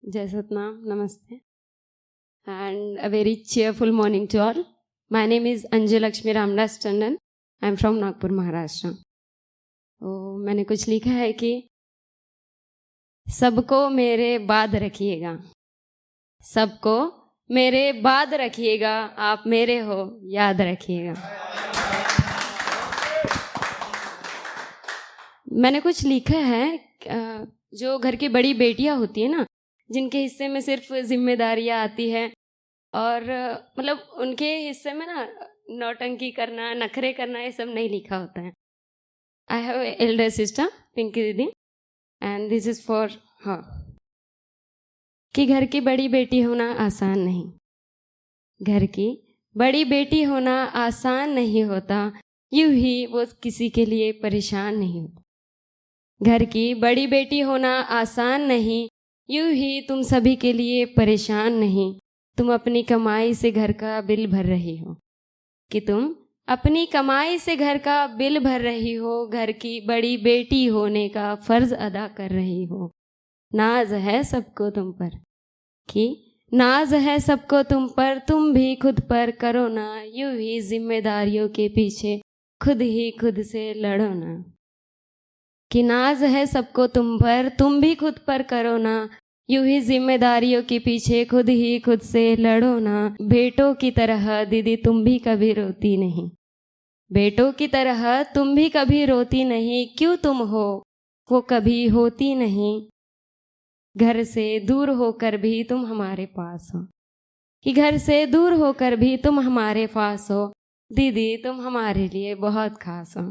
Jai Satnam, Namaste, and a very cheerful morning to all. My name is Anju Lakshmi Ramdas Tandon. I am from Nagpur, Maharashtra. तो मैंने कुछ लिखा है कि सबको मेरे बाद रखिएगा, सबको मेरे बाद रखिएगा, आप मेरे हो याद रखिएगा। मैंने कुछ लिखा है जो घर की बड़ी बेटियां होती है ना, जिनके हिस्से में सिर्फ जिम्मेदारियां आती है और मतलब उनके हिस्से में ना नौटंकी करना, नखरे करना, ये सब नहीं लिखा होता है। I have elder sister Pinky didi and this is for her कि घर की बड़ी बेटी होना आसान नहीं, घर की बड़ी बेटी होना आसान नहीं होता, यूं ही वो किसी के लिए परेशान नहीं होता। घर की बड़ी बेटी होना आसान नहीं, यूं ही तुम सभी के लिए परेशान नहीं। तुम अपनी कमाई से घर का बिल भर रही हो, कि तुम अपनी कमाई से घर का बिल भर रही हो, घर की बड़ी बेटी होने का फर्ज अदा कर रही हो। नाज है सबको तुम पर, कि नाज है सबको तुम पर, तुम भी खुद पर करो ना, यूं ही जिम्मेदारियों के पीछे खुद ही खुद से लड़ो ना। कि नाज है सबको तुम पर, तुम भी खुद पर करो ना, यूं ही जिम्मेदारियों के पीछे खुद ही खुद से लड़ो ना। बेटों की तरह दीदी तुम भी कभी रोती नहीं, बेटों की तरह तुम भी कभी रोती नहीं, क्यों तुम हो वो कभी होती नहीं। घर से दूर होकर भी तुम हमारे पास हो, कि घर से दूर होकर भी तुम हमारे पास हो, दीदी तुम हमारे लिए बहुत खास हो।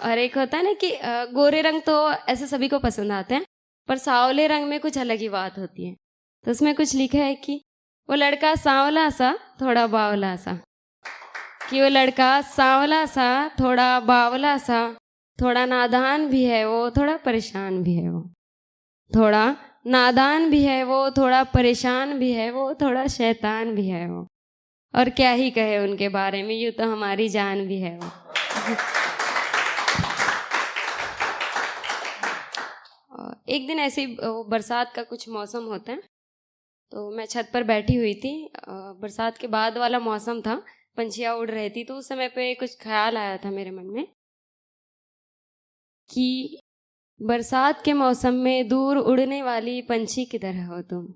और एक होता है ना कि गोरे रंग तो ऐसे सभी को पसंद आते हैं, पर सांवले रंग में कुछ अलग ही बात होती है। तो उसमें कुछ लिखा है कि वो लड़का सांवला सा थोड़ा बावला सा, कि वो लड़का सांवला सा थोड़ा बावला सा, थोड़ा नादान भी है वो, थोड़ा परेशान भी है वो, थोड़ा नादान भी है वो, थोड़ा परेशान भी है वो, थोड़ा शैतान भी है वो। और क्या ही कहे उनके बारे में, यूँ तो हमारी जान भी है वो। एक दिन ऐसी बरसात का कुछ मौसम होता है, तो मैं छत पर बैठी हुई थी, बरसात के बाद वाला मौसम था, पंछियाँ उड़ रही थी। तो उस समय पे कुछ ख्याल आया था मेरे मन में कि बरसात के मौसम में दूर उड़ने वाली पंछी की तरह हो तुम।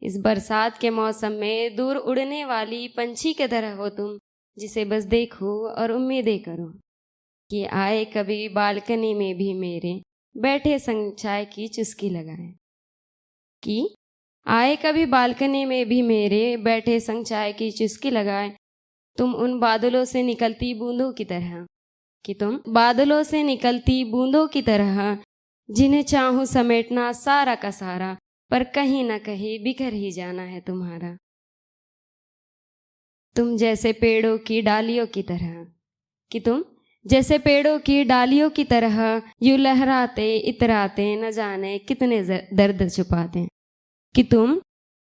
इस बरसात के मौसम में दूर उड़ने वाली पंछी की तरह हो तुम, जिसे बस देखो और उम्मीदें करो कि आए कभी बालकनी में भी मेरे, बैठे संग चाय की चुस्की लगाए। कि आए कभी बालकनी में भी मेरे, बैठे संग चाय की चुस्की लगाए। तुम उन बादलों से निकलती बूंदों की तरह, कि तुम बादलों से निकलती बूंदों की तरह, जिन्हें चाहूं समेटना सारा का सारा, पर कहीं ना कहीं बिखर ही जाना है तुम्हारा। तुम जैसे पेड़ों की डालियों की तरह, कि तुम जैसे पेड़ों की डालियों की तरह, यूं लहराते इतराते न जाने कितने दर्द छुपाते। कि तुम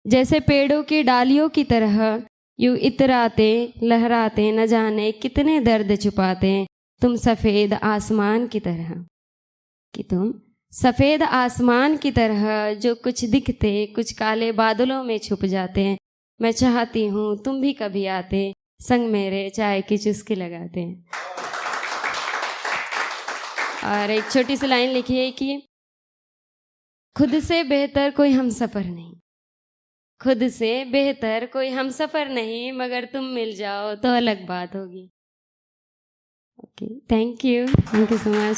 जैसे पेड़ों की डालियों की तरह, यूं इतराते लहराते न जाने कितने दर्द छुपाते। तुम सफ़ेद आसमान की तरह, कि तुम सफ़ेद आसमान की तरह, जो कुछ दिखते कुछ काले बादलों में छुप जाते। मैं चाहती हूँ तुम भी कभी आते, संग मेरे चाय की चुस्की लगाते। और एक छोटी सी लाइन लिखी है कि खुद से बेहतर कोई हम सफ़र नहीं, खुद से बेहतर कोई हम सफ़र नहीं, मगर तुम मिल जाओ तो अलग बात होगी। Okay, thank you so much.